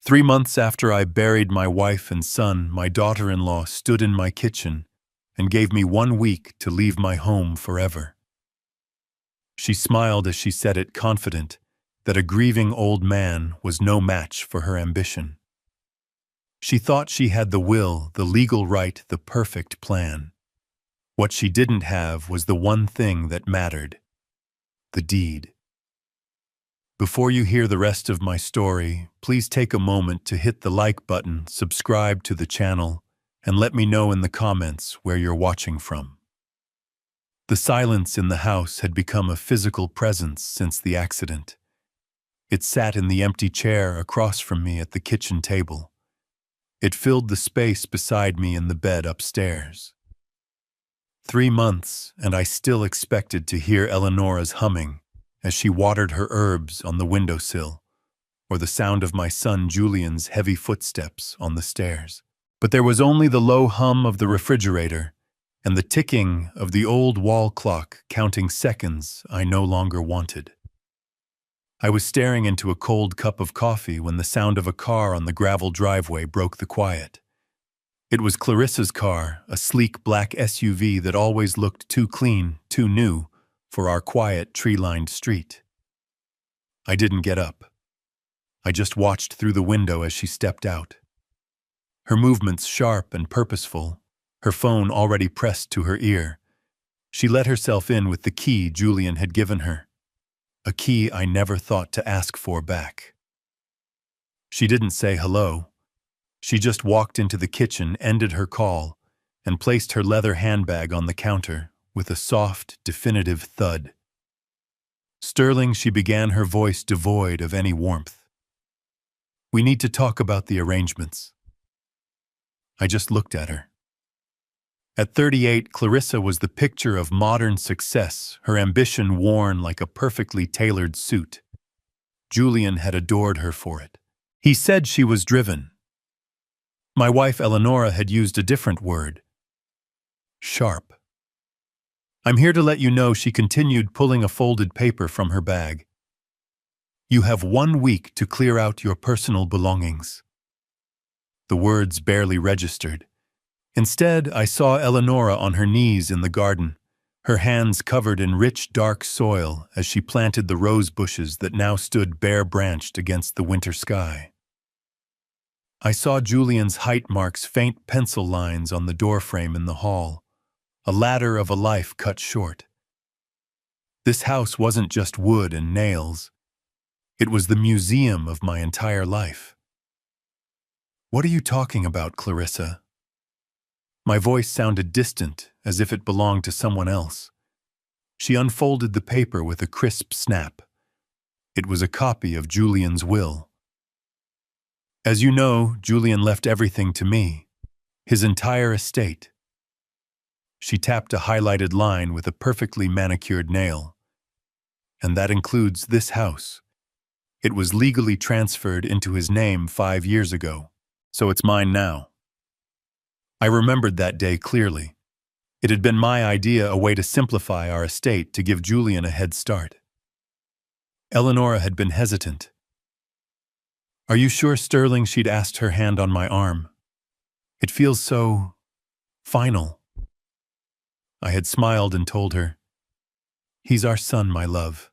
3 months after I buried my wife and son, my daughter-in-law stood in my kitchen and gave me 1 week to leave my home forever. She smiled as she said it, confident that a grieving old man was no match for her ambition. She thought she had the will, the legal right, the perfect plan. What she didn't have was the one thing that mattered: the deed. Before you hear the rest of my story, please take a moment to hit the like button, subscribe to the channel, and let me know in the comments where you're watching from. The silence in the house had become a physical presence since the accident. It sat in the empty chair across from me at the kitchen table. It filled the space beside me in the bed upstairs. 3 months, and I still expected to hear Eleonora's humming as she watered her herbs on the windowsill, or the sound of my son Julian's heavy footsteps on the stairs. But there was only the low hum of the refrigerator and the ticking of the old wall clock counting seconds I no longer wanted. I was staring into a cold cup of coffee when the sound of a car on the gravel driveway broke the quiet. It was Clarissa's car, a sleek black SUV that always looked too clean, too new, for our quiet, tree-lined street. I didn't get up. I just watched through the window as she stepped out. Her movements sharp and purposeful, her phone already pressed to her ear. She let herself in with the key Julian had given her, a key I never thought to ask for back. She didn't say hello. She just walked into the kitchen, ended her call, and placed her leather handbag on the counter with a soft, definitive thud. Sterling, she began, her voice devoid of any warmth. We need to talk about the arrangements. I just looked at her. At 38, Clarissa was the picture of modern success, her ambition worn like a perfectly tailored suit. Julian had adored her for it. He said she was driven. My wife Eleonora had used a different word: sharp. I'm here to let you know, she continued, pulling a folded paper from her bag. You have 1 week to clear out your personal belongings. The words barely registered. Instead, I saw Eleonora on her knees in the garden, her hands covered in rich, dark soil as she planted the rose bushes that now stood bare-branched against the winter sky. I saw Julian's height marks, faint pencil lines on the doorframe in the hall, a ladder of a life cut short. This house wasn't just wood and nails. It was the museum of my entire life. What are you talking about, Clarissa? My voice sounded distant, as if it belonged to someone else. She unfolded the paper with a crisp snap. It was a copy of Julian's will. As you know, Julian left everything to me, his entire estate. She tapped a highlighted line with a perfectly manicured nail. And that includes this house. It was legally transferred into his name 5 years ago, so it's mine now. I remembered that day clearly. It had been my idea, a way to simplify our estate, to give Julian a head start. Eleonora had been hesitant. Are you sure, Sterling? She'd asked, her hand on my arm. It feels so final. I had smiled and told her, he's our son, my love.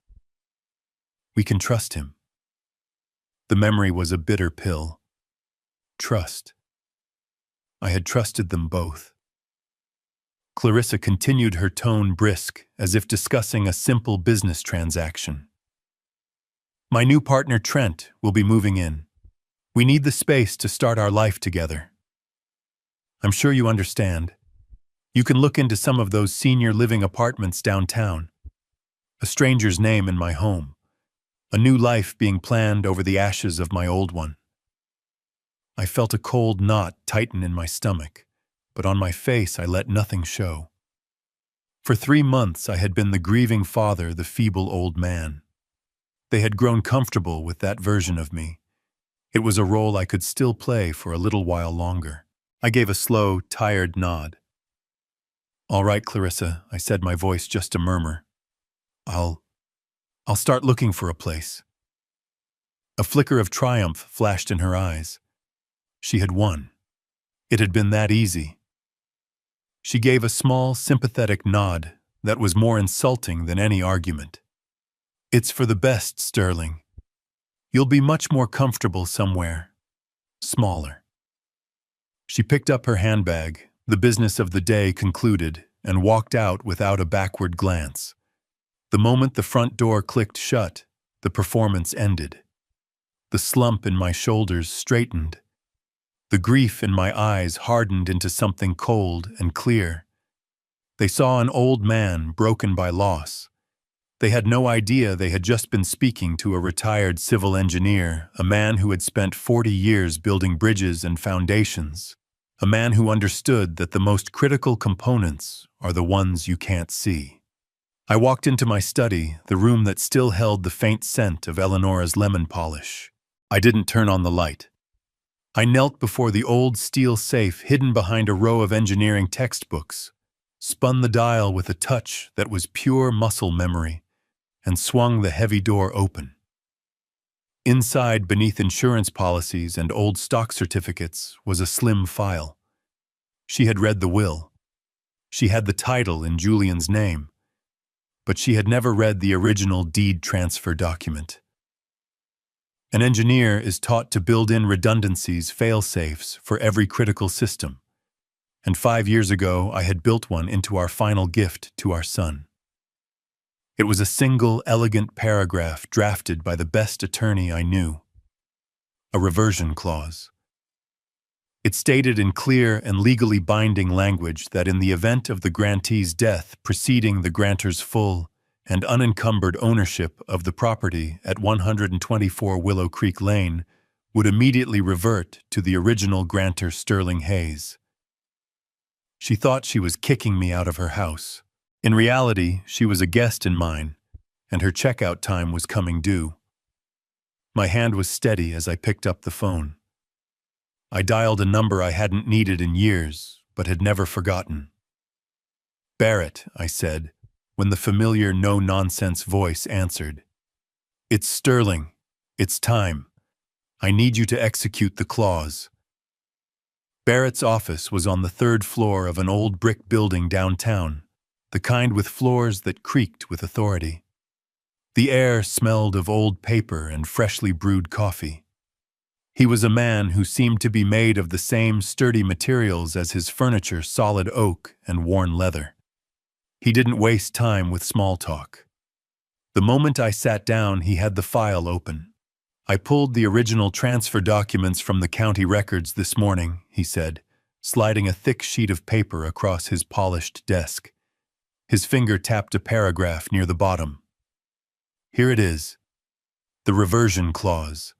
We can trust him. The memory was a bitter pill. Trust. I had trusted them both. Clarissa continued, her tone brisk, as if discussing a simple business transaction. My new partner, Trent, will be moving in. We need the space to start our life together. I'm sure you understand. You can look into some of those senior living apartments downtown. A stranger's name in my home. A new life being planned over the ashes of my old one. I felt a cold knot tighten in my stomach, but on my face I let nothing show. For 3 months I had been the grieving father, the feeble old man. They had grown comfortable with that version of me. It was a role I could still play for a little while longer. I gave a slow, tired nod. All right, Clarissa, I said, my voice just a murmur. I'll start looking for a place. A flicker of triumph flashed in her eyes. She had won. It had been that easy. She gave a small, sympathetic nod that was more insulting than any argument. "It's for the best, Sterling. You'll be much more comfortable somewhere. Smaller." She picked up her handbag, the business of the day concluded, and walked out without a backward glance. The moment the front door clicked shut, the performance ended. The slump in my shoulders straightened. The grief in my eyes hardened into something cold and clear. They saw an old man broken by loss. They had no idea they had just been speaking to a retired civil engineer, a man who had spent 40 years building bridges and foundations, a man who understood that the most critical components are the ones you can't see. I walked into my study, the room that still held the faint scent of Eleonora's lemon polish. I didn't turn on the light. I knelt before the old steel safe hidden behind a row of engineering textbooks, spun the dial with a touch that was pure muscle memory, and swung the heavy door open. Inside, beneath insurance policies and old stock certificates, was a slim file. She had read the will. She had the title in Julian's name, but she had never read the original deed transfer document. An engineer is taught to build in redundancies, fail-safes, for every critical system, and 5 years ago I had built one into our final gift to our son. It was a single, elegant paragraph drafted by the best attorney I knew. A reversion clause. It stated in clear and legally binding language that in the event of the grantee's death preceding the grantor's full and unencumbered ownership of the property at 124 Willow Creek Lane would immediately revert to the original grantor Sterling Hayes. She thought she was kicking me out of her house. In reality, she was a guest in mine, and her checkout time was coming due. My hand was steady as I picked up the phone. I dialed a number I hadn't needed in years, but had never forgotten. "Barrett," I said, when the familiar no-nonsense voice answered. "It's Sterling. It's time. I need you to execute the clause." Barrett's office was on the 3rd floor of an old brick building downtown, the kind with floors that creaked with authority. The air smelled of old paper and freshly brewed coffee. He was a man who seemed to be made of the same sturdy materials as his furniture, solid oak and worn leather. He didn't waste time with small talk. The moment I sat down, he had the file open. "I pulled the original transfer documents from the county records this morning," he said, sliding a thick sheet of paper across his polished desk. His finger tapped a paragraph near the bottom. "Here it is. The reversion clause.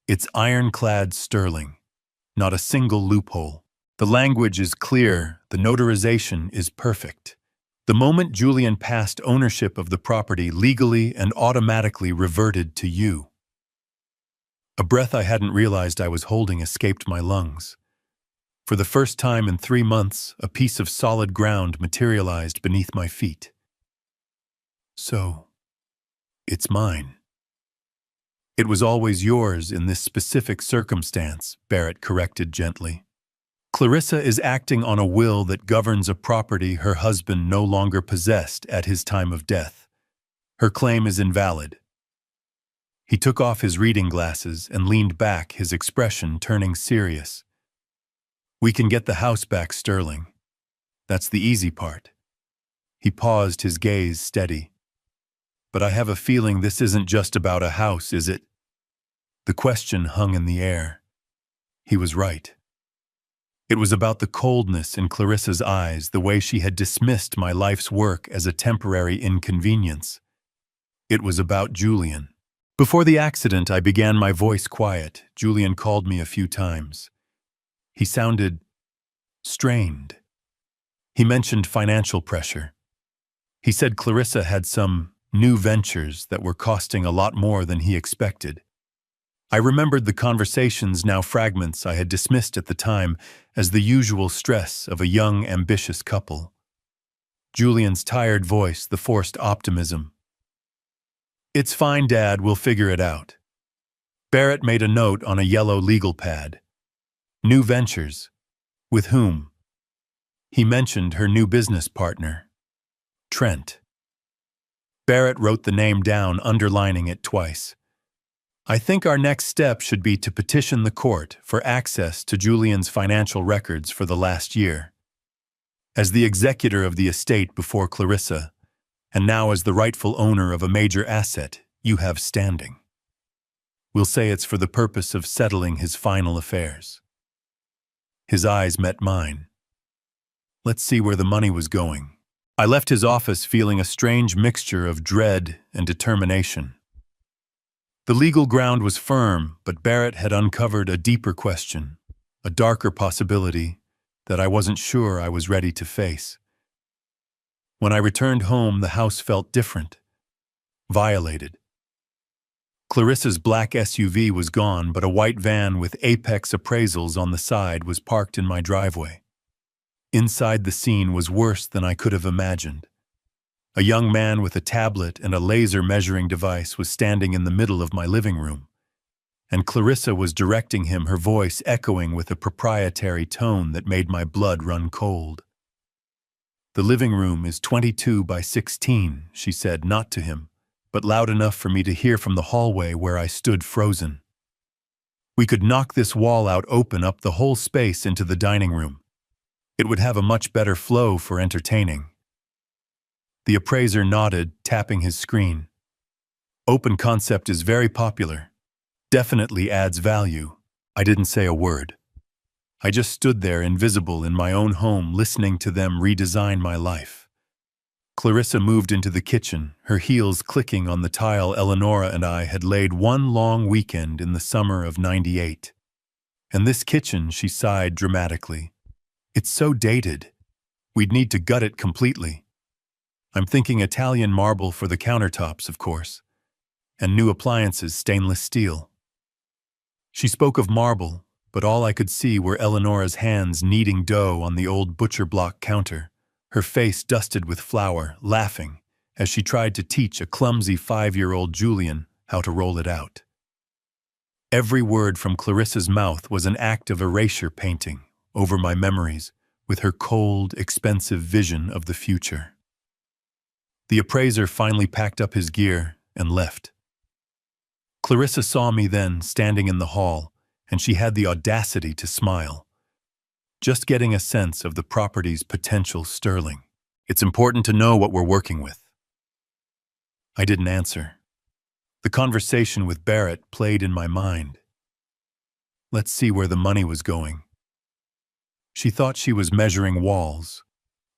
It's ironclad Sterling. Not a single loophole. The language is clear. The notarization is perfect. The moment Julian passed ownership of the property, legally and automatically reverted to you." A breath I hadn't realized I was holding escaped my lungs. For the first time in 3 months, a piece of solid ground materialized beneath my feet. "So, it's mine." "It was always yours in this specific circumstance," Barrett corrected gently. "Clarissa is acting on a will that governs a property her husband no longer possessed at his time of death. Her claim is invalid." He took off his reading glasses and leaned back, his expression turning serious. "We can get the house back, Sterling. That's the easy part." He paused, his gaze steady. "But I have a feeling this isn't just about a house, is it?" The question hung in the air. He was right. It was about the coldness in Clarissa's eyes, the way she had dismissed my life's work as a temporary inconvenience. It was about Julian. Before the accident, I began my voice quiet. Julian called me a few times. He sounded strained. He mentioned financial pressure. He said Clarissa had some new ventures that were costing a lot more than he expected. I remembered the conversations, now fragments I had dismissed at the time as the usual stress of a young, ambitious couple. Julian's tired voice, the forced optimism. "It's fine, Dad, we'll figure it out." Barrett made a note on a yellow legal pad. New ventures. With whom? He mentioned her new business partner, Trent. Barrett wrote the name down, underlining it twice. I think our next step should be to petition the court for access to Julian's financial records for the last year. As the executor of the estate before Clarissa, and now as the rightful owner of a major asset, you have standing. We'll say it's for the purpose of settling his final affairs. His eyes met mine. Let's see where the money was going. I left his office feeling a strange mixture of dread and determination. The legal ground was firm, but Barrett had uncovered a deeper question, a darker possibility that I wasn't sure I was ready to face. When I returned home, the house felt different, violated. Clarissa's black SUV was gone, but a white van with Apex appraisals on the side was parked in my driveway. Inside the scene was worse than I could have imagined. A young man with a tablet and a laser measuring device was standing in the middle of my living room, and Clarissa was directing him, her voice echoing with a proprietary tone that made my blood run cold. The living room is 22 by 16, she said, not to him, but loud enough for me to hear from the hallway where I stood frozen. We could knock this wall out, open up the whole space into the dining room. It would have a much better flow for entertaining. The appraiser nodded, tapping his screen. Open concept is very popular. Definitely adds value. I didn't say a word. I just stood there, invisible in my own home, listening to them redesign my life. Clarissa moved into the kitchen, her heels clicking on the tile Eleonora and I had laid one long weekend in the summer of '98. And this kitchen, she sighed dramatically. It's so dated. We'd need to gut it completely. I'm thinking Italian marble for the countertops, of course, and new appliances, stainless steel. She spoke of marble, but all I could see were Eleonora's hands kneading dough on the old butcher block counter, her face dusted with flour, laughing as she tried to teach a clumsy 5-year-old Julian how to roll it out. Every word from Clarissa's mouth was an act of erasure painting over my memories with her cold, expensive vision of the future. The appraiser finally packed up his gear and left. Clarissa saw me then, standing in the hall, and she had the audacity to smile. Just getting a sense of the property's potential, sterling. It's important to know what we're working with. I didn't answer. The conversation with Barrett played in my mind. Let's see where the money was going. She thought she was measuring walls,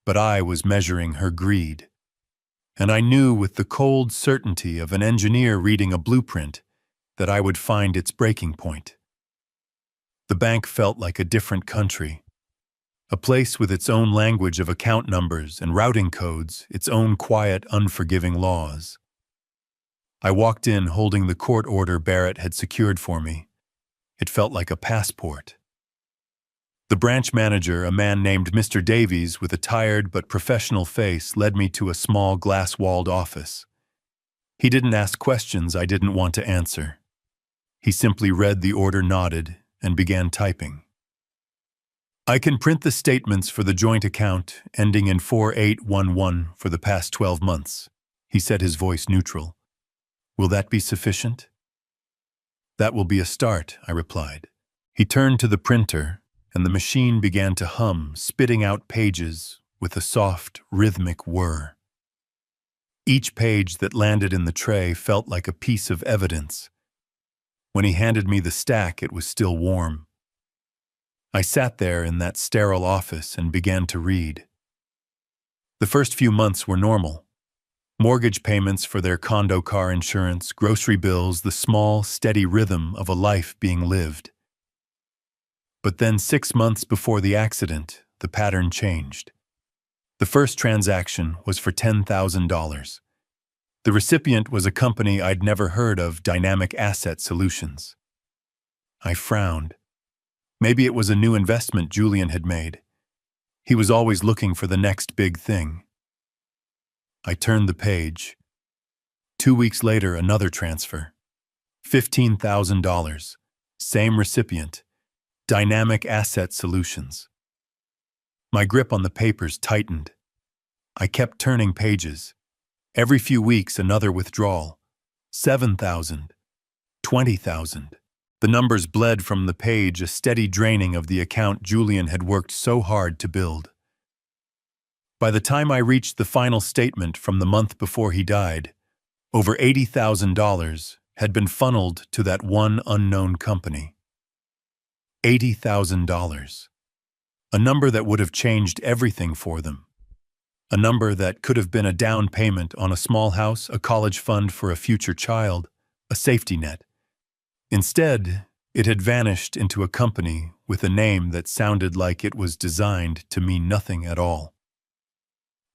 but I was measuring her greed. And I knew with the cold certainty of an engineer reading a blueprint that I would find its breaking point. The bank felt like a different country, a place with its own language of account numbers and routing codes, its own quiet, unforgiving laws. I walked in holding the court order Barrett had secured for me. It felt like a passport. The branch manager, a man named Mr. Davies with a tired but professional face, led me to a small glass-walled office. He didn't ask questions I didn't want to answer. He simply read the order, nodded, and began typing. I can print the statements for the joint account ending in 4811 for the past 12 months, he said, his voice neutral. Will that be sufficient? That will be a start, I replied. He turned to the printer, and the machine began to hum, spitting out pages with a soft, rhythmic whir. Each page that landed in the tray felt like a piece of evidence. When he handed me the stack, it was still warm. I sat there in that sterile office and began to read. The first few months were normal. Mortgage payments for their condo car insurance, grocery bills, the small, steady rhythm of a life being lived. But then 6 months before the accident, the pattern changed. The first transaction was for $10,000. The recipient was a company I'd never heard of, Dynamic Asset Solutions. I frowned. Maybe it was a new investment Julian had made. He was always looking for the next big thing. I turned the page. 2 weeks later, another transfer. $15,000. Same recipient. Dynamic Asset Solutions. My grip on the papers tightened. I kept turning pages. Every few weeks, another withdrawal. 7,000. 20,000. The numbers bled from the page, a steady draining of the account Julian had worked so hard to build. By the time I reached the final statement from the month before he died, over $80,000 had been funneled to that one unknown company. $80,000. A number that would have changed everything for them. A number that could have been a down payment on a small house, a college fund for a future child, a safety net. Instead, it had vanished into a company with a name that sounded like it was designed to mean nothing at all.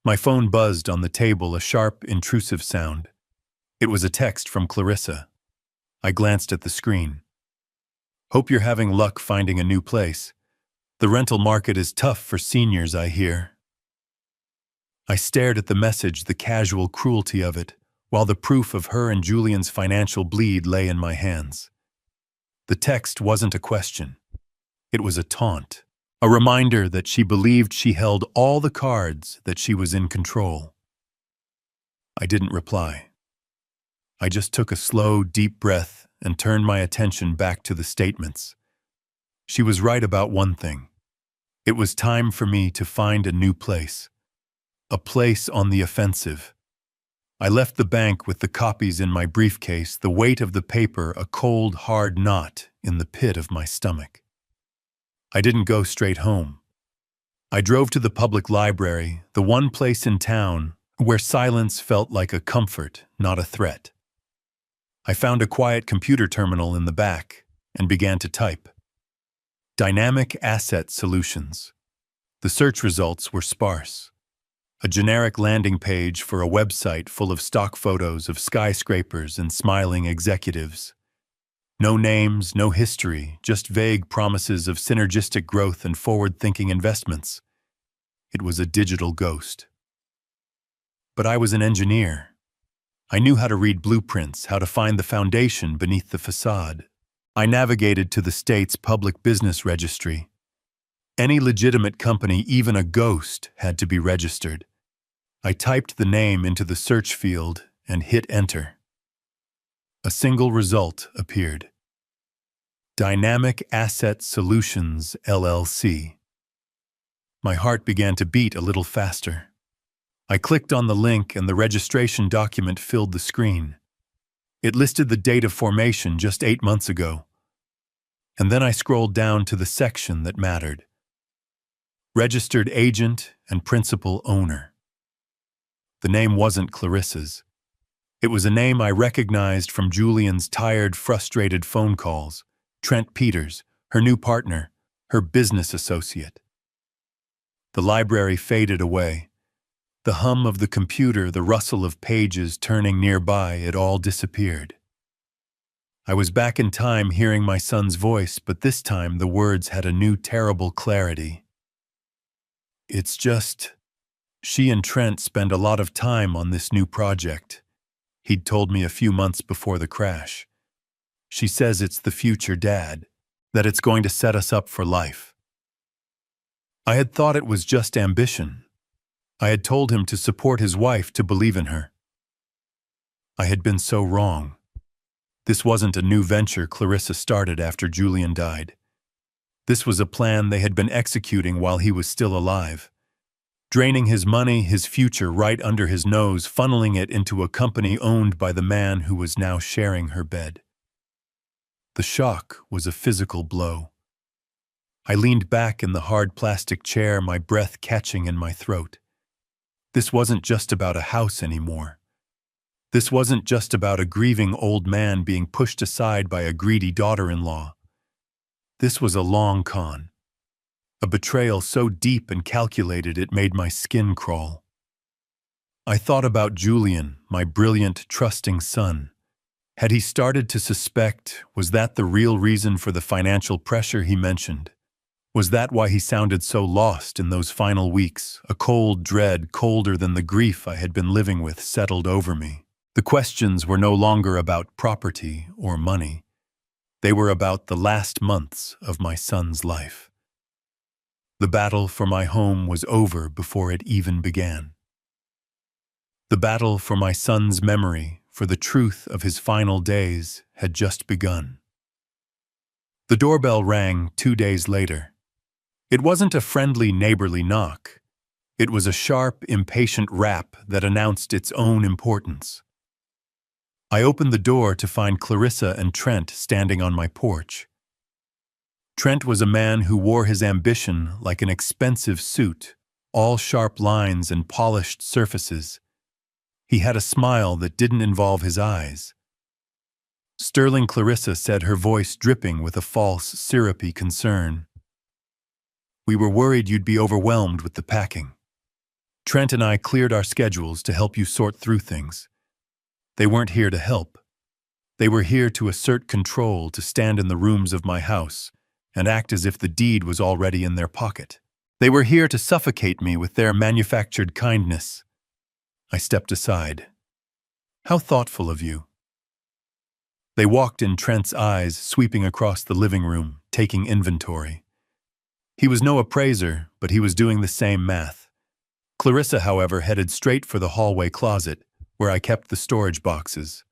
My phone buzzed on the table, a sharp, intrusive sound. It was a text from Clarissa. I glanced at the screen. "Hope you're having luck finding a new place. The rental market is tough for seniors, I hear." I stared at the message, the casual cruelty of it, while the proof of her and Julian's financial bleed lay in my hands. The text wasn't a question. It was a taunt, a reminder that she believed she held all the cards, that she was in control. I didn't reply. I just took a slow, deep breath and turned my attention back to the statements. She was right about one thing. It was time for me to find a new place. A place on the offensive. I left the bank with the copies in my briefcase, the weight of the paper a cold, hard knot in the pit of my stomach. I didn't go straight home. I drove to the public library, the one place in town where silence felt like a comfort, not a threat. I found a quiet computer terminal in the back and began to type. Dynamic Asset Solutions. The search results were sparse. A generic landing page for a website full of stock photos of skyscrapers and smiling executives. No names, no history, just vague promises of synergistic growth and forward-thinking investments. It was a digital ghost. But I was an engineer. I knew how to read blueprints, how to find the foundation beneath the facade. I navigated to the state's public business registry. Any legitimate company, even a ghost, had to be registered. I typed the name into the search field and hit enter. A single result appeared. Dynamic Asset Solutions, LLC. My heart began to beat a little faster. I clicked on the link and the registration document filled the screen. It listed the date of formation just 8 months ago. And then I scrolled down to the section that mattered. Registered agent and principal owner. The name wasn't Clarissa's. It was a name I recognized from Julian's tired, frustrated phone calls. Trent Peters, her new partner, her business associate. The library faded away. The hum of the computer, the rustle of pages turning nearby, it all disappeared. I was back in time hearing my son's voice, but this time the words had a new terrible clarity. It's just, she and Trent spend a lot of time on this new project. He'd told me a few months before the crash. She says it's the future dad, that it's going to set us up for life. I had thought it was just ambition. I had told him to support his wife, to believe in her. I had been so wrong. This wasn't a new venture Clarissa started after Julian died. This was a plan they had been executing while he was still alive. Draining his money, his future right under his nose, funneling it into a company owned by the man who was now sharing her bed. The shock was a physical blow. I leaned back in the hard plastic chair, my breath catching in my throat. This wasn't just about a house anymore. This wasn't just about a grieving old man being pushed aside by a greedy daughter-in-law. This was a long con. A betrayal so deep and calculated it made my skin crawl. I thought about Julian, my brilliant, trusting son. Had he started to suspect, was that the real reason for the financial pressure he mentioned? Was that why he sounded so lost in those final weeks? A cold dread, colder than the grief I had been living with, settled over me. The questions were no longer about property or money. They were about the last months of my son's life. The battle for my home was over before it even began. The battle for my son's memory, for the truth of his final days, had just begun. The doorbell rang 2 days later. It wasn't a friendly, neighborly knock. It was a sharp, impatient rap that announced its own importance. I opened the door to find Clarissa and Trent standing on my porch. Trent was a man who wore his ambition like an expensive suit, all sharp lines and polished surfaces. He had a smile that didn't involve his eyes. Sterling Clarissa said, her voice dripping with a false, syrupy concern. "We were worried you'd be overwhelmed with the packing. Trent and I cleared our schedules to help you sort through things. They weren't here to help. They were here to assert control, to stand in the rooms of my house and act as if the deed was already in their pocket. They were here to suffocate me with their manufactured kindness." I stepped aside. "How thoughtful of you." They walked in Trent's eyes, sweeping across the living room, taking inventory. He was no appraiser, but he was doing the same math. Clarissa, however, headed straight for the hallway closet, where I kept the storage boxes.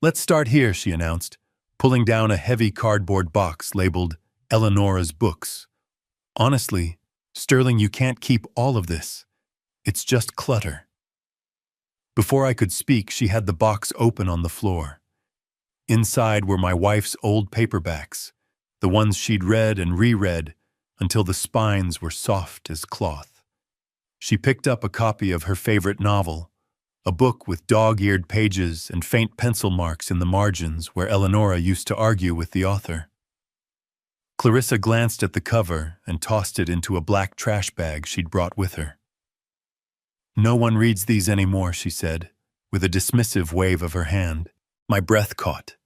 "Let's start here," she announced, pulling down a heavy cardboard box labeled Eleonora's Books. "Honestly, Sterling, you can't keep all of this. It's just clutter." Before I could speak, she had the box open on the floor. Inside were my wife's old paperbacks, the ones she'd read and reread until the spines were soft as cloth. She picked up a copy of her favorite novel, a book with dog-eared pages and faint pencil marks in the margins where Eleonora used to argue with the author. Clarissa glanced at the cover and tossed it into a black trash bag she'd brought with her. "No one reads these anymore," she said, with a dismissive wave of her hand. My breath caught.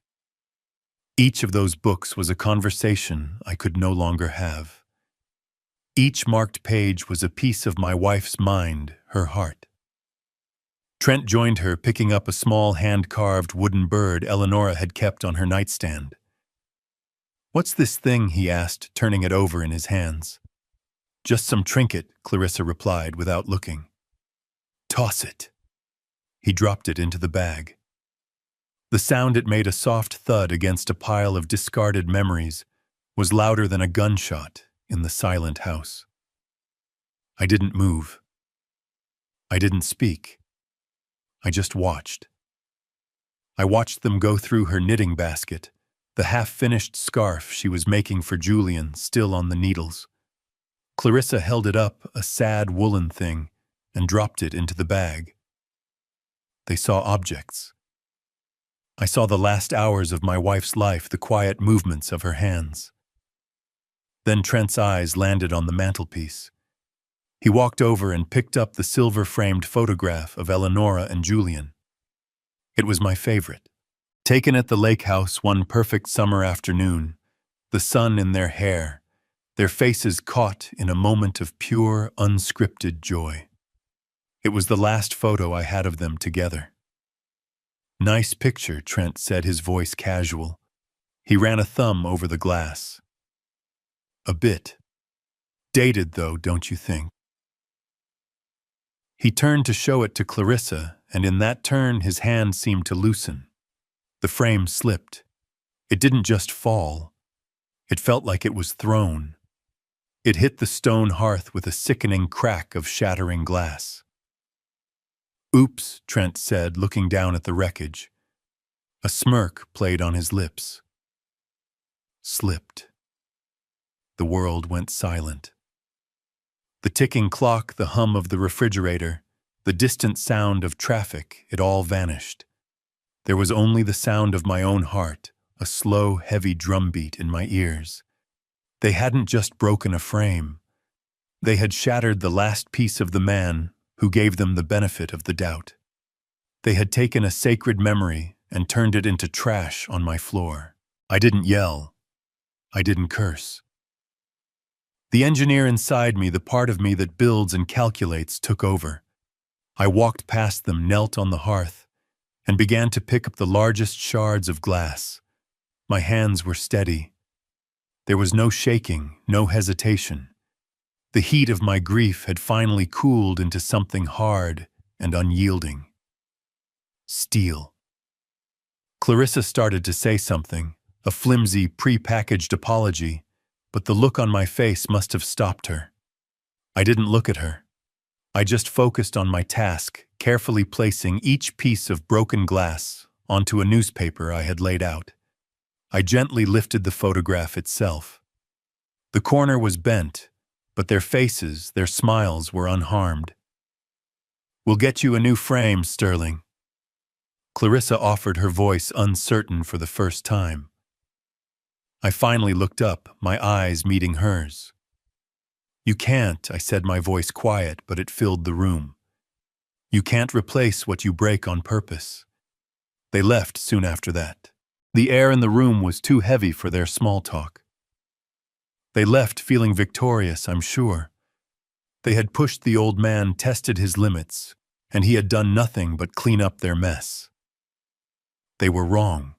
Each of those books was a conversation I could no longer have. Each marked page was a piece of my wife's mind, her heart. Trent joined her, picking up a small hand-carved wooden bird Eleonora had kept on her nightstand. "What's this thing?" he asked, turning it over in his hands. "Just some trinket," Clarissa replied without looking. "Toss it." He dropped it into the bag. The sound it made, a soft thud against a pile of discarded memories, was louder than a gunshot in the silent house. I didn't move. I didn't speak. I just watched. I watched them go through her knitting basket, the half-finished scarf she was making for Julian still on the needles. Clarissa held it up, a sad woolen thing, and dropped it into the bag. They saw objects. I saw the last hours of my wife's life, the quiet movements of her hands. Then Trent's eyes landed on the mantelpiece. He walked over and picked up the silver-framed photograph of Eleonora and Julian. It was my favorite. Taken at the lake house one perfect summer afternoon, the sun in their hair, their faces caught in a moment of pure, unscripted joy. It was the last photo I had of them together. "Nice picture," Trent said, his voice casual. He ran a thumb over the glass. "A bit. Dated, though, don't you think?" He turned to show it to Clarissa, and in that turn his hand seemed to loosen. The frame slipped. It didn't just fall. It felt like it was thrown. It hit the stone hearth with a sickening crack of shattering glass. "Oops," Trent said, looking down at the wreckage. A smirk played on his lips. Slipped. The world went silent. The ticking clock, the hum of the refrigerator, the distant sound of traffic, it all vanished. There was only the sound of my own heart, a slow, heavy drumbeat in my ears. They hadn't just broken a frame. They had shattered the last piece of the man who gave them the benefit of the doubt. They had taken a sacred memory and turned it into trash on my floor. I didn't yell. I didn't curse. The engineer inside me, the part of me that builds and calculates, took over. I walked past them, knelt on the hearth, and began to pick up the largest shards of glass. My hands were steady. There was no shaking, no hesitation. The heat of my grief had finally cooled into something hard and unyielding. Steel. Clarissa started to say something, a flimsy, pre-packaged apology, but the look on my face must have stopped her. I didn't look at her. I just focused on my task, carefully placing each piece of broken glass onto a newspaper I had laid out. I gently lifted the photograph itself. The corner was bent, but their faces, their smiles were unharmed. "We'll get you a new frame, Sterling." Clarissa offered, her voice uncertain for the first time. I finally looked up, my eyes meeting hers. "You can't," I said, my voice quiet, but it filled the room. "You can't replace what you break on purpose." They left soon after that. The air in the room was too heavy for their small talk. They left feeling victorious, I'm sure. They had pushed the old man, tested his limits, and he had done nothing but clean up their mess. They were wrong.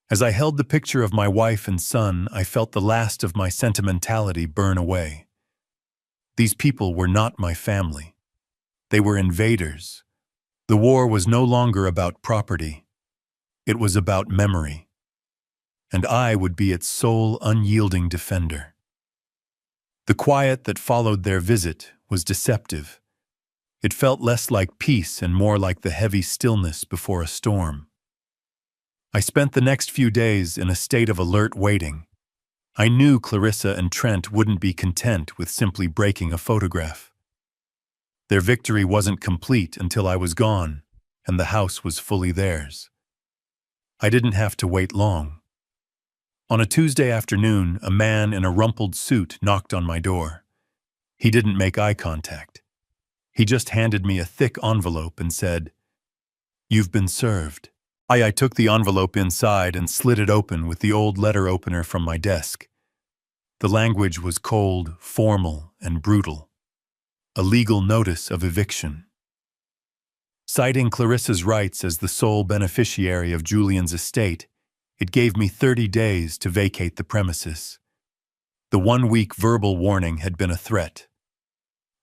As I held the picture of my wife and son, I felt the last of my sentimentality burn away. These people were not my family. They were invaders. The war was no longer about property. It was about memory. And I would be its sole, unyielding defender. The quiet that followed their visit was deceptive. It felt less like peace and more like the heavy stillness before a storm. I spent the next few days in a state of alert waiting. I knew Clarissa and Trent wouldn't be content with simply breaking a photograph. Their victory wasn't complete until I was gone, and the house was fully theirs. I didn't have to wait long. On a Tuesday afternoon, a man in a rumpled suit knocked on my door. He didn't make eye contact. He just handed me a thick envelope and said, "You've been served." I took the envelope inside and slid it open with the old letter opener from my desk. The language was cold, formal, and brutal. A legal notice of eviction. Citing Clarissa's rights as the sole beneficiary of Julian's estate, it gave me 30 days to vacate the premises. The 1-week verbal warning had been a threat.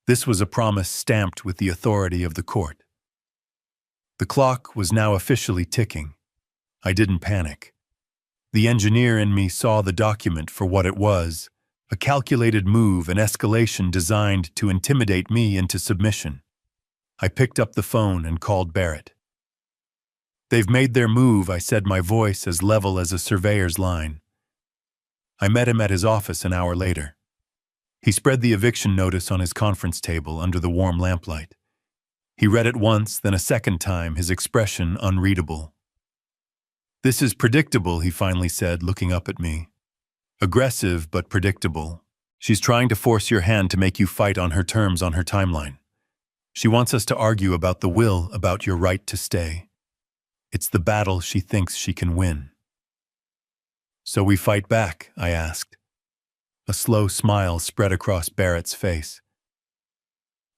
This was a promise stamped with the authority of the court. The clock was now officially ticking. I didn't panic. The engineer in me saw the document for what it was, a calculated move, an escalation designed to intimidate me into submission. I picked up the phone and called Barrett. "They've made their move," I said, my voice as level as a surveyor's line. I met him at his office an hour later. He spread the eviction notice on his conference table under the warm lamplight. He read it once, then a second time, his expression unreadable. "This is predictable," he finally said, looking up at me. "Aggressive, but predictable. She's trying to force your hand to make you fight on her terms on her timeline. She wants us to argue about the will, about your right to stay. It's the battle she thinks she can win." "So we fight back?" I asked. A slow smile spread across Barrett's face.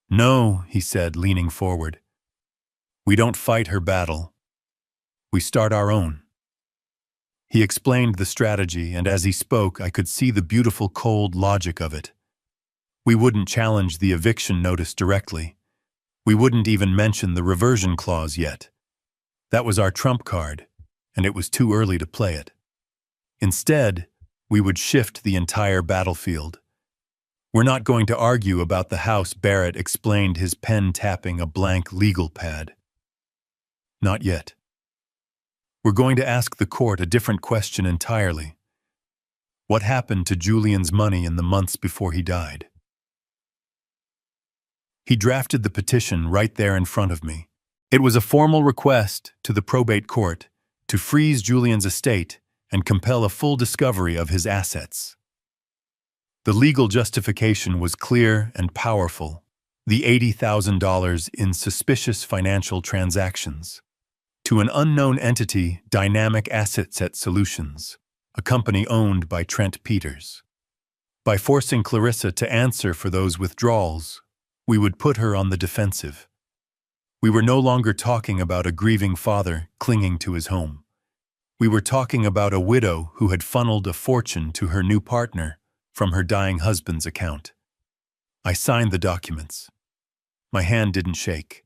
"No," he said, leaning forward. "We don't fight her battle. We start our own." He explained the strategy, and as he spoke, I could see the beautiful, cold logic of it. We wouldn't challenge the eviction notice directly. We wouldn't even mention the reversion clause yet. That was our trump card, and it was too early to play it. Instead, we would shift the entire battlefield. "We're not going to argue about the house," Barrett explained, his pen tapping a blank legal pad. "Not yet. We're going to ask the court a different question entirely. What happened to Julian's money in the months before he died?" He drafted the petition right there in front of me. It was a formal request to the probate court to freeze Julian's estate and compel a full discovery of his assets. The legal justification was clear and powerful: the $80,000 in suspicious financial transactions. To an unknown entity, Dynamic Asset Set Solutions, a company owned by Trent Peters. By forcing Clarissa to answer for those withdrawals, we would put her on the defensive. We were no longer talking about a grieving father clinging to his home. We were talking about a widow who had funneled a fortune to her new partner from her dying husband's account. I signed the documents. My hand didn't shake.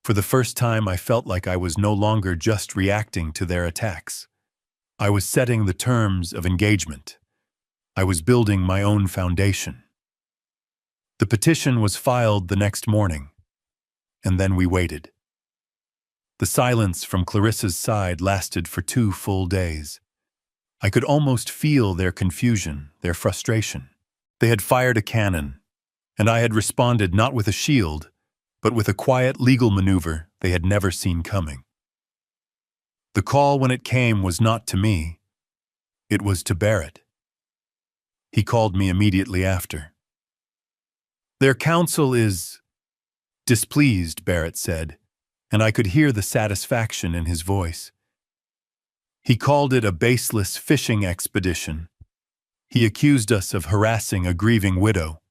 For the first time, I felt like I was no longer just reacting to their attacks. I was setting the terms of engagement. I was building my own foundation. The petition was filed the next morning, and then we waited. The silence from Clarissa's side lasted for 2 full days. I could almost feel their confusion, their frustration. They had fired a cannon, and I had responded not with a shield, but with a quiet legal maneuver they had never seen coming. The call when it came was not to me. It was to Barrett. He called me immediately after. "Their counsel is displeased," Barrett said, and I could hear the satisfaction in his voice. He called it a baseless fishing expedition. He accused us of harassing a grieving widow.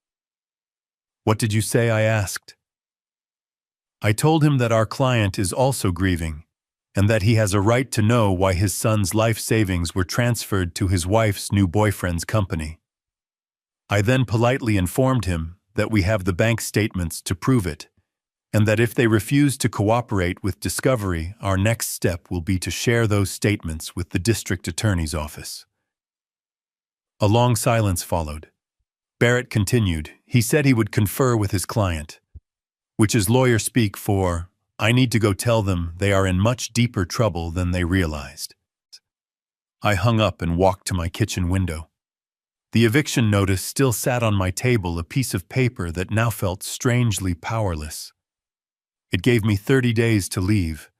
"What did you say?" I asked. I told him that our client is also grieving, and that he has a right to know why his son's life savings were transferred to his wife's new boyfriend's company. I then politely informed him that we have the bank statements to prove it, and that if they refuse to cooperate with discovery, our next step will be to share those statements with the district attorney's office. A long silence followed. Barrett continued. He said he would confer with his client, which is lawyer speak for, "I need to go tell them they are in much deeper trouble than they realized." I hung up and walked to my kitchen window. The eviction notice still sat on my table, a piece of paper that now felt strangely powerless. It gave me 30 days to leave,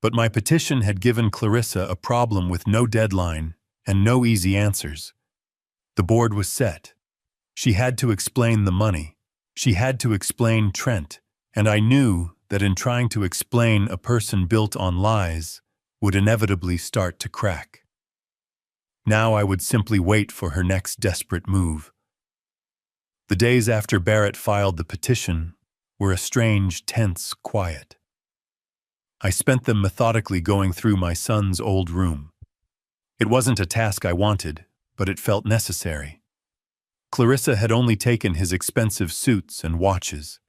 but my petition had given Clarissa a problem with no deadline and no easy answers. The board was set. She had to explain the money. She had to explain Trent, and I knew that in trying to explain a person built on lies would inevitably start to crack. Now I would simply wait for her next desperate move. The days after Barrett filed the petition were a strange, tense quiet. I spent them methodically going through my son's old room. It wasn't a task I wanted, but it felt necessary. Clarissa had only taken his expensive suits and watches.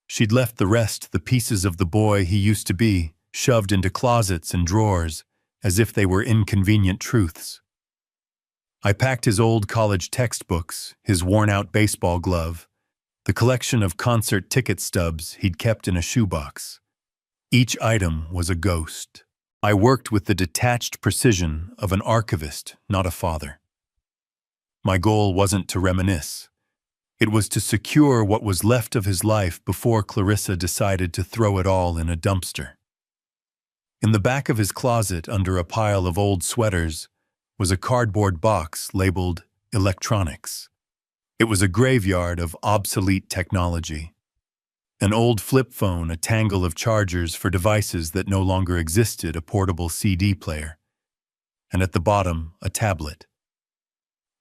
She'd left the rest, the pieces of the boy he used to be, shoved into closets and drawers, as if they were inconvenient truths. I packed his old college textbooks, his worn-out baseball glove, the collection of concert ticket stubs he'd kept in a shoebox. Each item was a ghost. I worked with the detached precision of an archivist, not a father. My goal wasn't to reminisce. It was to secure what was left of his life before Clarissa decided to throw it all in a dumpster. In the back of his closet, under a pile of old sweaters, was a cardboard box labeled electronics. It was a graveyard of obsolete technology. An old flip phone, a tangle of chargers for devices that no longer existed, a portable CD player, and at the bottom, a tablet.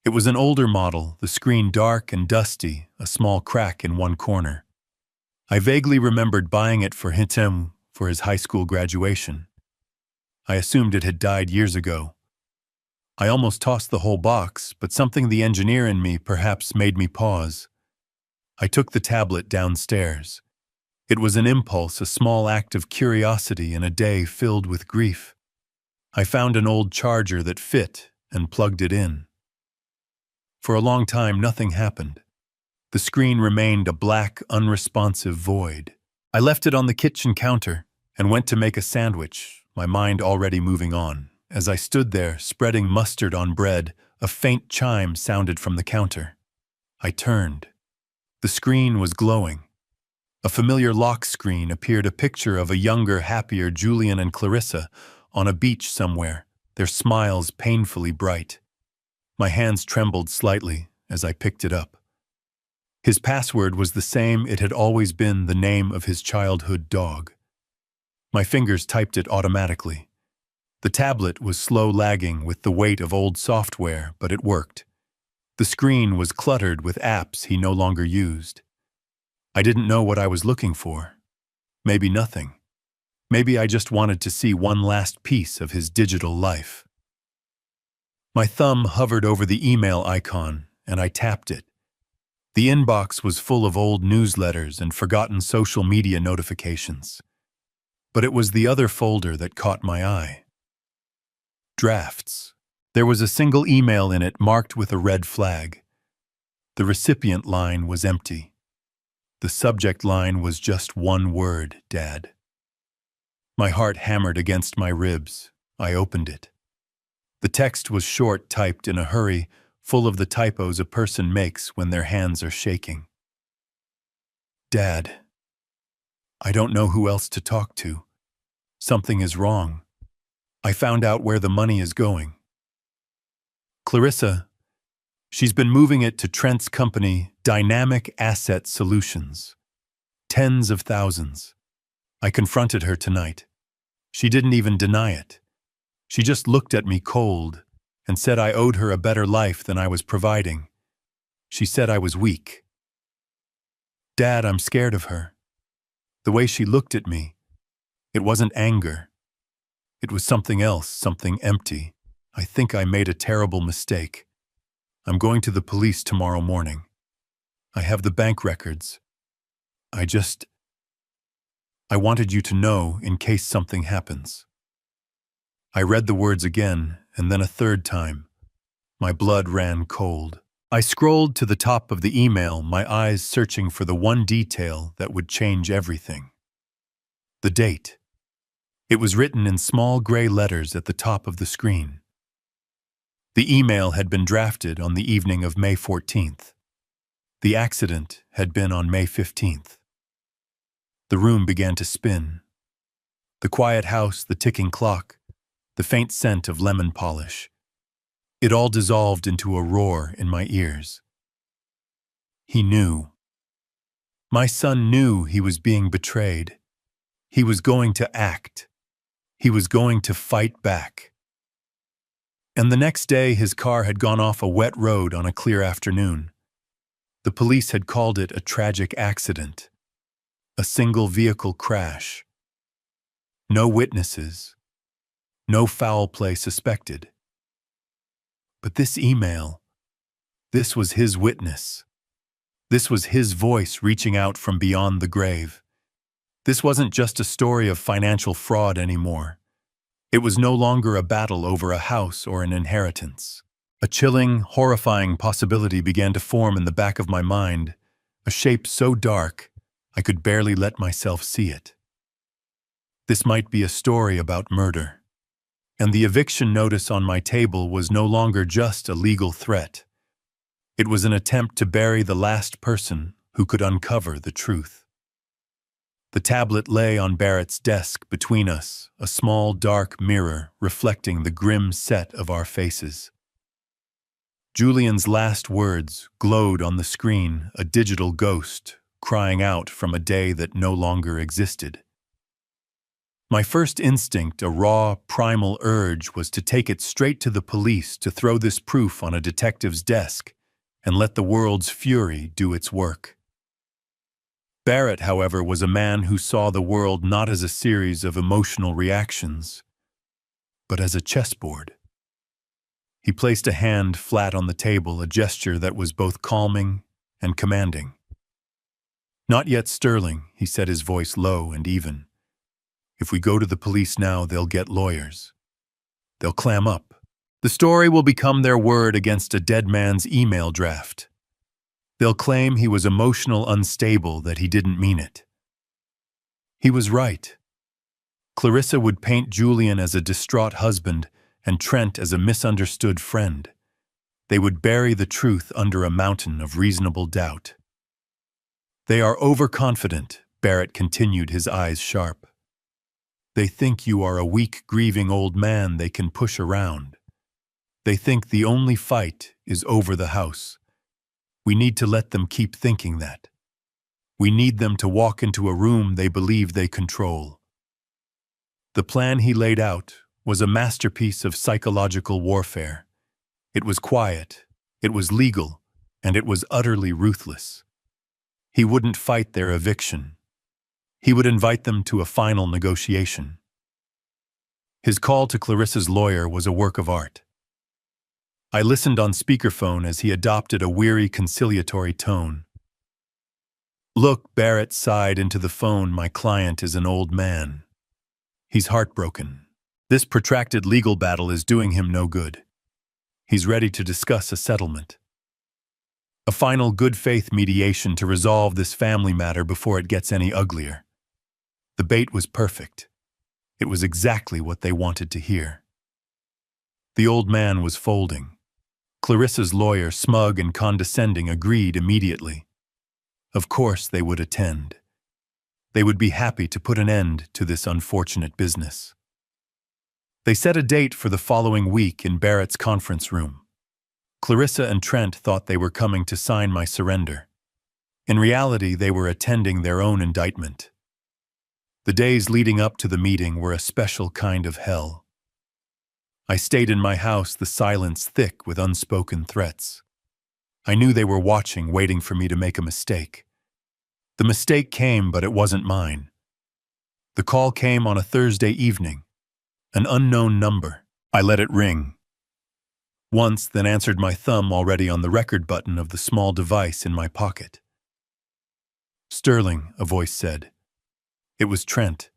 It was an older model, the screen dark and dusty, a small crack in one corner. I vaguely remembered buying it for him for his high school graduation. I assumed it had died years ago. I almost tossed the whole box, but something the engineer in me perhaps made me pause. I took the tablet downstairs. It was an impulse, a small act of curiosity in a day filled with grief. I found an old charger that fit and plugged it in. For a long time, nothing happened. The screen remained a black, unresponsive void. I left it on the kitchen counter and went to make a sandwich, my mind already moving on. As I stood there, spreading mustard on bread, a faint chime sounded from the counter. I turned. The screen was glowing. A familiar lock screen appeared, a picture of a younger, happier Julian and Clarissa on a beach somewhere, their smiles painfully bright. My hands trembled slightly as I picked it up. His password was the same it had always been, the name of his childhood dog. My fingers typed it automatically. The tablet was slow lagging with the weight of old software, but it worked. The screen was cluttered with apps he no longer used. I didn't know what I was looking for. maybe nothing. Maybe I just wanted to see one last piece of his digital life. My thumb hovered over the email icon, and I tapped it. The inbox was full of old newsletters and forgotten social media notifications. But it was the other folder that caught my eye. Drafts. There was a single email in it marked with a red flag. The recipient line was empty. The subject line was just one word, Dad. My heart hammered against my ribs. I opened it. The text was short, typed in a hurry, full of the typos a person makes when their hands are shaking. Dad, I don't know who else to talk to. Something is wrong. I found out where the money is going. Clarissa, she's been moving it to Trent's company, Dynamic Asset Solutions. Tens of thousands. I confronted her tonight. She didn't even deny it. She just looked at me cold and said I owed her a better life than I was providing. She said I was weak. Dad, I'm scared of her. The way she looked at me, it wasn't anger. It was something else, something empty. I think I made a terrible mistake. I'm going to the police tomorrow morning. I have the bank records. I wanted you to know in case something happens. I read the words again, and then a third time. My blood ran cold. I scrolled to the top of the email, my eyes searching for the one detail that would change everything. The date. It was written in small gray letters at the top of the screen. The email had been drafted on the evening of May 14th. The accident had been on May 15th. The room began to spin. The quiet house, the ticking clock, the faint scent of lemon polish. It all dissolved into a roar in my ears. He knew. My son knew he was being betrayed. He was going to act. He was going to fight back. And the next day, his car had gone off a wet road on a clear afternoon. The police had called it a tragic accident. A single vehicle crash. No witnesses. No foul play suspected. But this email, this was his witness. This was his voice reaching out from beyond the grave. This wasn't just a story of financial fraud anymore. It was no longer a battle over a house or an inheritance. A chilling, horrifying possibility began to form in the back of my mind, a shape so dark I could barely let myself see it. This might be a story about murder. And the eviction notice on my table was no longer just a legal threat. It was an attempt to bury the last person who could uncover the truth. The tablet lay on Barrett's desk between us, a small dark mirror reflecting the grim set of our faces. Julian's last words glowed on the screen, a digital ghost crying out from a day that no longer existed. My first instinct, a raw, primal urge, was to take it straight to the police to throw this proof on a detective's desk and let the world's fury do its work. Barrett, however, was a man who saw the world not as a series of emotional reactions, but as a chessboard. He placed a hand flat on the table, a gesture that was both calming and commanding. "Not yet, Sterling," he said, his voice low and even. "If we go to the police now, they'll get lawyers. They'll clam up. The story will become their word against a dead man's email draft. They'll claim he was emotional unstable, that he didn't mean it." He was right. Clarissa would paint Julian as a distraught husband and Trent as a misunderstood friend. They would bury the truth under a mountain of reasonable doubt. "They are overconfident," Barrett continued, his eyes sharp. "They think you are a weak, grieving old man they can push around. They think the only fight is over the house. We need to let them keep thinking that. We need them to walk into a room they believe they control." The plan he laid out was a masterpiece of psychological warfare. It was quiet, it was legal, and it was utterly ruthless. He wouldn't fight their eviction. He would invite them to a final negotiation. His call to Clarissa's lawyer was a work of art. I listened on speakerphone as he adopted a weary, conciliatory tone. "Look," Barrett sighed into the phone, "my client is an old man. He's heartbroken. This protracted legal battle is doing him no good. He's ready to discuss a settlement. A final good-faith mediation to resolve this family matter before it gets any uglier." The bait was perfect. It was exactly what they wanted to hear. The old man was folding. Clarissa's lawyer, smug and condescending, agreed immediately. Of course they would attend. They would be happy to put an end to this unfortunate business. They set a date for the following week in Barrett's conference room. Clarissa and Trent thought they were coming to sign my surrender. In reality, they were attending their own indictment. The days leading up to the meeting were a special kind of hell. I stayed in my house, the silence thick with unspoken threats. I knew they were watching, waiting for me to make a mistake. The mistake came, but it wasn't mine. The call came on a Thursday evening. An unknown number. I let it ring. Once, then answered, my thumb already on the record button of the small device in my pocket. "Sterling," a voice said. It was Trent.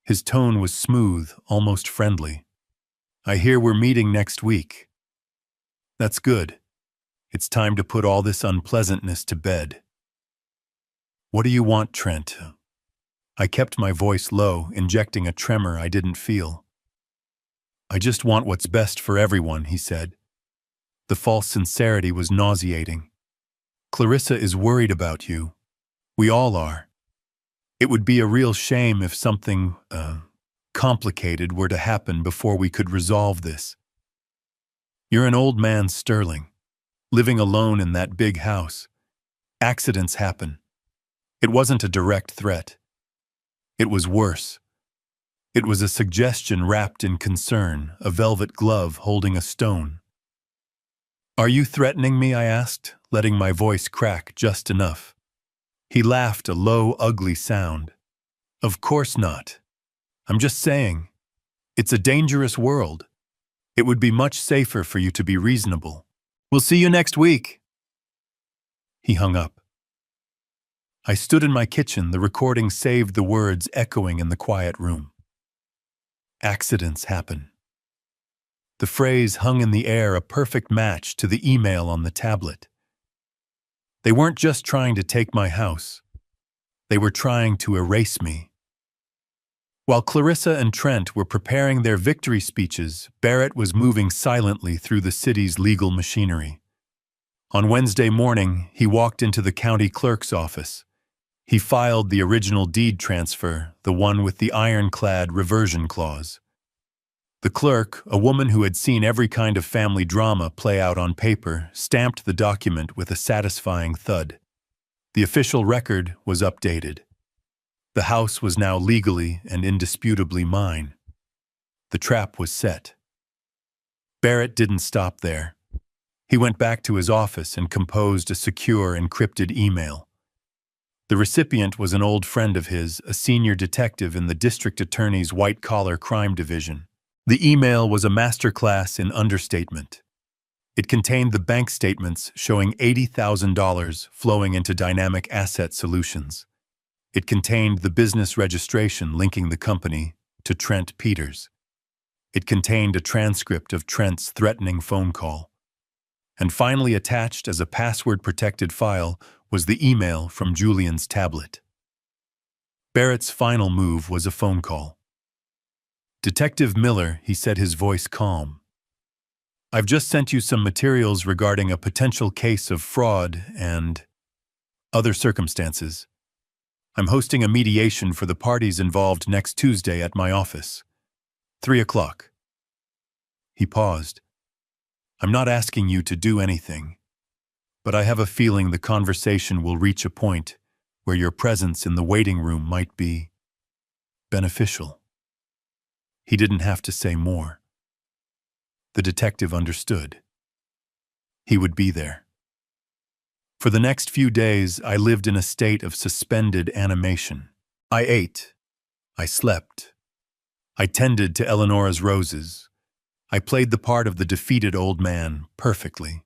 His tone was smooth, almost friendly. "I hear we're meeting next week." "That's good. It's time to put all this unpleasantness to bed." "What do you want, Trent?" I kept my voice low, injecting a tremor I didn't feel. "I just want what's best for everyone," he said. The false sincerity was nauseating. "Clarissa is worried about you. We all are. It would be a real shame if something, complicated were to happen before we could resolve this. You're an old man, Sterling, living alone in that big house. Accidents happen. It wasn't a direct threat. It was worse. It was a suggestion wrapped in concern, a velvet glove holding a stone." "Are you threatening me?" I asked, letting my voice crack just enough. He laughed, a low, ugly sound. "Of course not. I'm just saying, it's a dangerous world. It would be much safer for you to be reasonable. We'll see you next week." He hung up. I stood in my kitchen, the recording saved the words echoing in the quiet room. Accidents happen. The phrase hung in the air, a perfect match to the email on the tablet. They weren't just trying to take my house. They were trying to erase me. While Clarissa and Trent were preparing their victory speeches, Barrett was moving silently through the city's legal machinery. On Wednesday morning, he walked into the county clerk's office. He filed the original deed transfer, the one with the ironclad reversion clause. The clerk, a woman who had seen every kind of family drama play out on paper, stamped the document with a satisfying thud. The official record was updated. The house was now legally and indisputably mine. The trap was set. Barrett didn't stop there. He went back to his office and composed a secure, encrypted email. The recipient was an old friend of his, a senior detective in the district attorney's white-collar crime division. The email was a masterclass in understatement. It contained the bank statements showing $80,000 flowing into Dynamic Asset Solutions. It contained the business registration linking the company to Trent Peters. It contained a transcript of Trent's threatening phone call. And finally attached as a password-protected file was the email from Julian's tablet. Barrett's final move was a phone call. "Detective Miller," he said, his voice calm. "I've just sent you some materials regarding a potential case of fraud and other circumstances. I'm hosting a mediation for the parties involved next Tuesday at my office. 3 o'clock. He paused. "I'm not asking you to do anything, but I have a feeling the conversation will reach a point where your presence in the waiting room might be beneficial." He didn't have to say more. The detective understood. He would be there. For the next few days, I lived in a state of suspended animation. I ate. I slept. I tended to Eleonora's roses. I played the part of the defeated old man perfectly.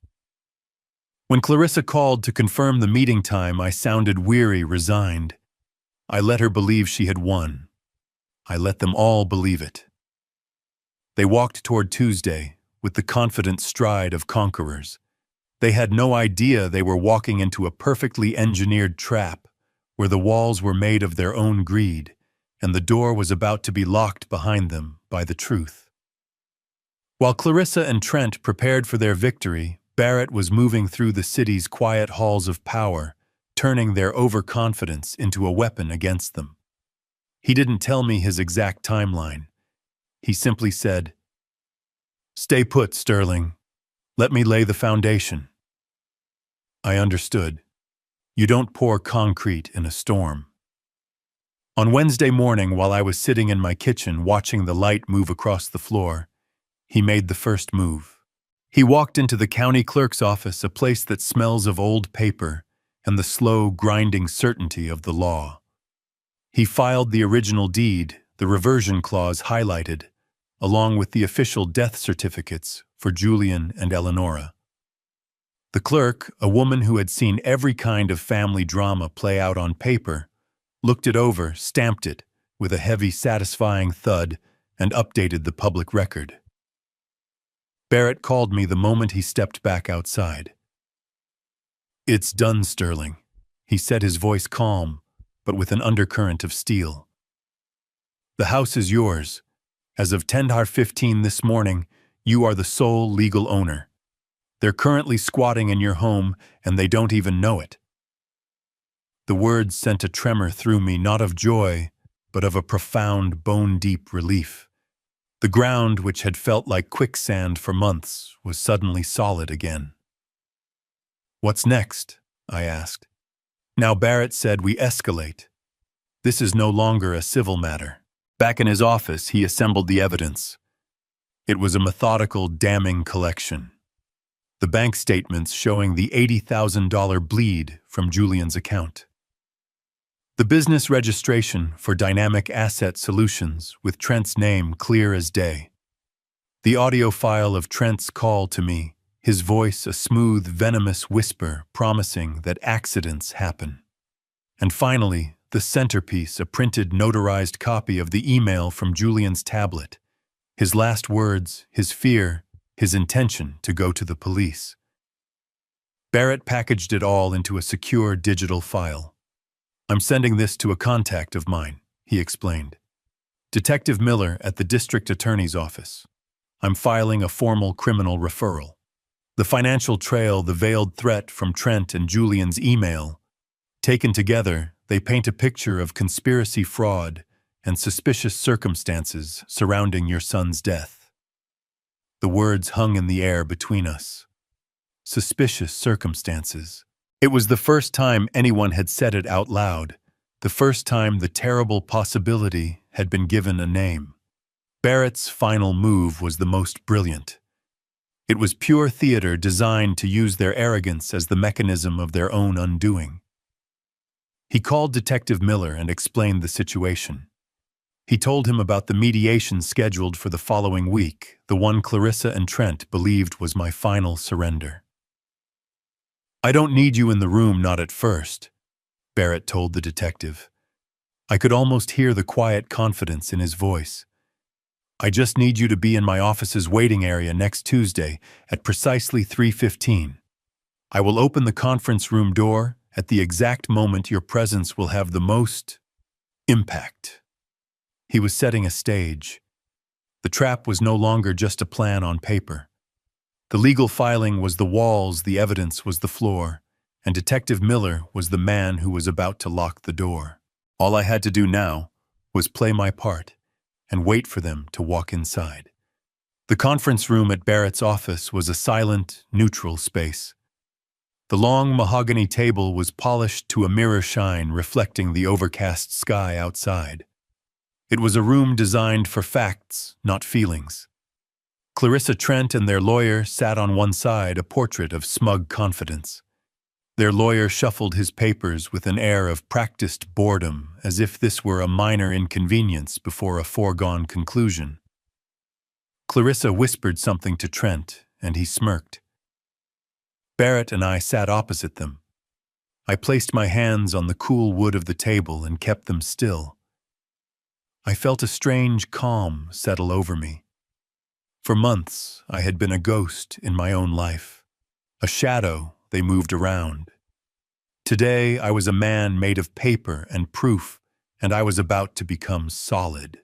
When Clarissa called to confirm the meeting time, I sounded weary, resigned. I let her believe she had won. I let them all believe it. They walked toward Tuesday with the confident stride of conquerors. They had no idea they were walking into a perfectly engineered trap where the walls were made of their own greed and the door was about to be locked behind them by the truth. While Clarissa and Trent prepared for their victory, Barrett was moving through the city's quiet halls of power, turning their overconfidence into a weapon against them. He didn't tell me his exact timeline. He simply said, "Stay put, Sterling. Let me lay the foundation." I understood. You don't pour concrete in a storm. On Wednesday morning, while I was sitting in my kitchen watching the light move across the floor, he made the first move. He walked into the county clerk's office, a place that smells of old paper and the slow, grinding certainty of the law. He filed the original deed, the reversion clause highlighted, along with the official death certificates for Julian and Eleonora. The clerk, a woman who had seen every kind of family drama play out on paper, looked it over, stamped it with a heavy, satisfying thud, and updated the public record. Barrett called me the moment he stepped back outside. "It's done, Sterling," he said, his voice calm, but with an undercurrent of steel. "The house is yours. As of 10:15 this morning, you are the sole legal owner. They're currently squatting in your home, and they don't even know it." The words sent a tremor through me, not of joy, but of a profound, bone-deep relief. The ground, which had felt like quicksand for months, was suddenly solid again. "What's next?" I asked. Now Barrett said, "We escalate. This is no longer a civil matter." Back in his office, he assembled the evidence. It was a methodical, damning collection. The bank statements showing the $80,000 bleed from Julian's account. The business registration for Dynamic Asset Solutions with Trent's name clear as day. The audio file of Trent's call to me, his voice a smooth, venomous whisper promising that accidents happen. And finally, the centerpiece, a printed, notarized copy of the email from Julian's tablet. His last words, his fear, his intention to go to the police. Barrett packaged it all into a secure digital file. "I'm sending this to a contact of mine," he explained. "Detective Miller at the district attorney's office. I'm filing a formal criminal referral. The financial trail, the veiled threat from Trent and Julian's email, taken together, they paint a picture of conspiracy, fraud, and suspicious circumstances surrounding your son's death." The words hung in the air between us. Suspicious circumstances. It was the first time anyone had said it out loud, the first time the terrible possibility had been given a name. Barrett's final move was the most brilliant. It was pure theater designed to use their arrogance as the mechanism of their own undoing. He called Detective Miller and explained the situation. He told him about the mediation scheduled for the following week, the one Clarissa and Trent believed was my final surrender. "I don't need you in the room, not at first," Barrett told the detective. I could almost hear the quiet confidence in his voice. "I just need you to be in my office's waiting area next Tuesday at precisely 3:15. I will open the conference room door at the exact moment your presence will have the most impact." He was setting a stage. The trap was no longer just a plan on paper. The legal filing was the walls, the evidence was the floor, and Detective Miller was the man who was about to lock the door. All I had to do now was play my part and wait for them to walk inside. The conference room at Barrett's office was a silent, neutral space. The long mahogany table was polished to a mirror shine reflecting the overcast sky outside. It was a room designed for facts, not feelings. Clarissa Trent and their lawyer sat on one side, a portrait of smug confidence. Their lawyer shuffled his papers with an air of practiced boredom, as if this were a minor inconvenience before a foregone conclusion. Clarissa whispered something to Trent, and he smirked. Barrett and I sat opposite them. I placed my hands on the cool wood of the table and kept them still. I felt a strange calm settle over me. For months, I had been a ghost in my own life, a shadow they moved around. Today, I was a man made of paper and proof, and I was about to become solid.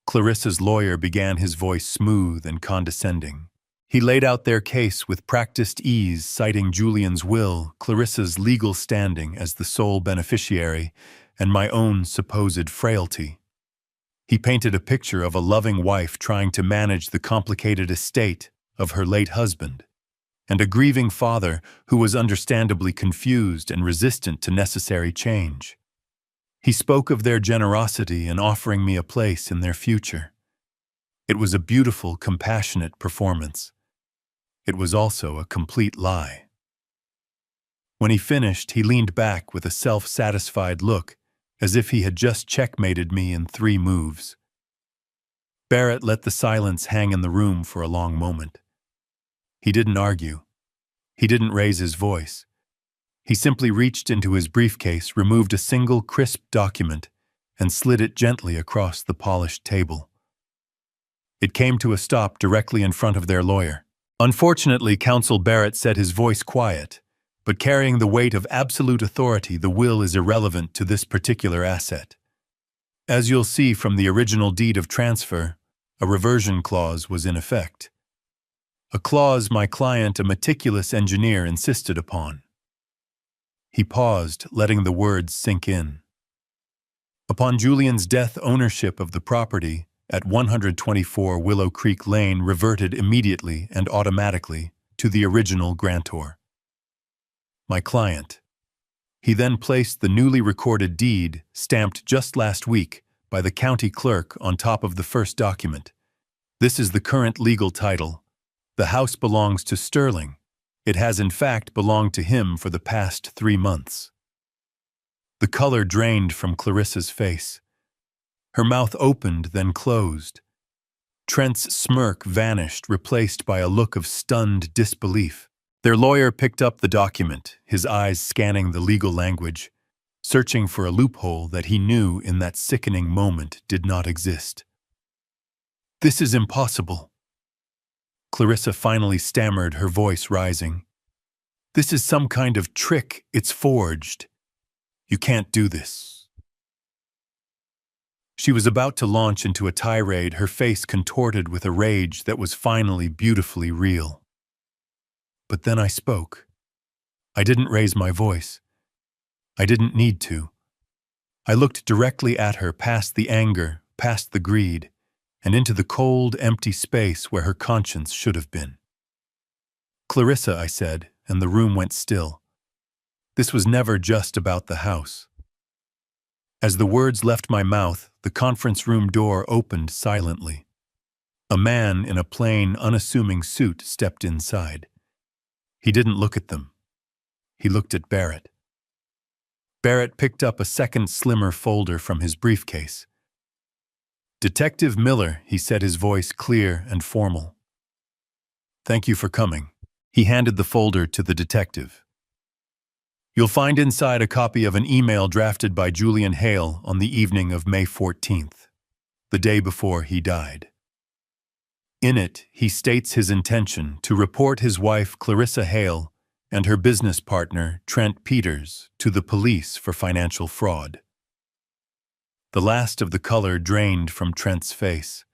Clarissa's lawyer began, his voice smooth and condescending. He laid out their case with practiced ease, citing Julian's will, Clarissa's legal standing as the sole beneficiary, and my own supposed frailty. He painted a picture of a loving wife trying to manage the complicated estate of her late husband, and a grieving father who was understandably confused and resistant to necessary change. He spoke of their generosity in offering me a place in their future. It was a beautiful, compassionate performance. It was also a complete lie. When he finished, he leaned back with a self-satisfied look, as if he had just checkmated me in 3 moves. Barrett let the silence hang in the room for a long moment. He didn't argue. He didn't raise his voice. He simply reached into his briefcase, removed a single crisp document, and slid it gently across the polished table. It came to a stop directly in front of their lawyer. Unfortunately, Counsel Barrett said, his voice quiet, but carrying the weight of absolute authority, the will is irrelevant to this particular asset. As you'll see from the original deed of transfer, a reversion clause was in effect. A clause my client, a meticulous engineer, insisted upon. He paused, letting the words sink in. Upon Julian's death, ownership of the property at 124 Willow Creek Lane reverted immediately and automatically to the original grantor, my client. He then placed the newly recorded deed, stamped just last week by the county clerk, on top of the first document. This is the current legal title. The house belongs to Sterling. It has in fact belonged to him for the past 3 months. The color drained from Clarissa's face. Her mouth opened, then closed. Trent's smirk vanished, replaced by a look of stunned disbelief. Their lawyer picked up the document, his eyes scanning the legal language, searching for a loophole that he knew in that sickening moment did not exist. "This is impossible," Clarissa finally stammered, her voice rising. "This is some kind of trick. It's forged. You can't do this." She was about to launch into a tirade, her face contorted with a rage that was finally beautifully real. But then I spoke. I didn't raise my voice. I didn't need to. I looked directly at her, past the anger, past the greed, and into the cold, empty space where her conscience should have been. "Clarissa," I said, and the room went still. This was never just about the house. As the words left my mouth, the conference room door opened silently. A man in a plain, unassuming suit stepped inside. He didn't look at them. He looked at Barrett. Barrett picked up a second, slimmer folder from his briefcase. "Detective Miller," he said, his voice clear and formal. "Thank you for coming." He handed the folder to the detective. "You'll find inside a copy of an email drafted by Julian Hale on the evening of May 14th, the day before he died. In it, he states his intention to report his wife, Clarissa Hale, and her business partner, Trent Peters, to the police for financial fraud." The last of the color drained from Trent's face.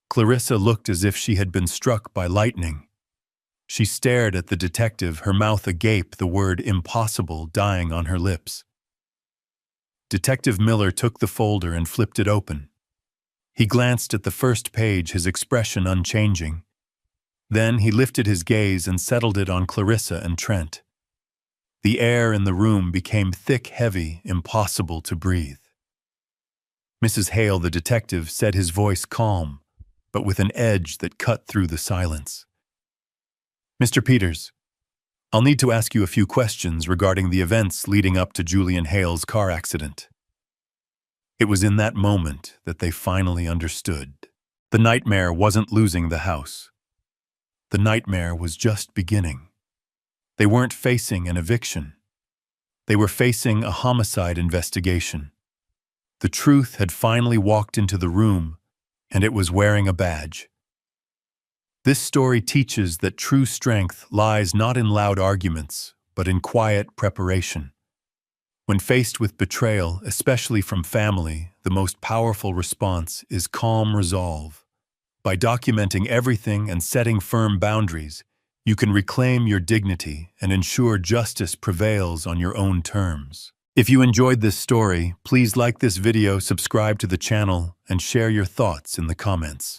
Clarissa looked as if she had been struck by lightning. She stared at the detective, her mouth agape, the word impossible dying on her lips. Detective Miller took the folder and flipped it open. He glanced at the first page, his expression unchanging. Then he lifted his gaze and settled it on Clarissa and Trent. The air in the room became thick, heavy, impossible to breathe. "Mrs. Hale," the detective said, his voice calm, but with an edge that cut through the silence. "Mr. Peters, I'll need to ask you a few questions regarding the events leading up to Julian Hale's car accident. It was in that moment that they finally understood. The nightmare wasn't losing the house. The nightmare was just beginning. They weren't facing an eviction. They were facing a homicide investigation. The truth had finally walked into the room, and it was wearing a badge. This story teaches that true strength lies not in loud arguments, but in quiet preparation. When faced with betrayal, especially from family, the most powerful response is calm resolve. By documenting everything and setting firm boundaries, you can reclaim your dignity and ensure justice prevails on your own terms. If you enjoyed this story, please like this video, subscribe to the channel, and share your thoughts in the comments.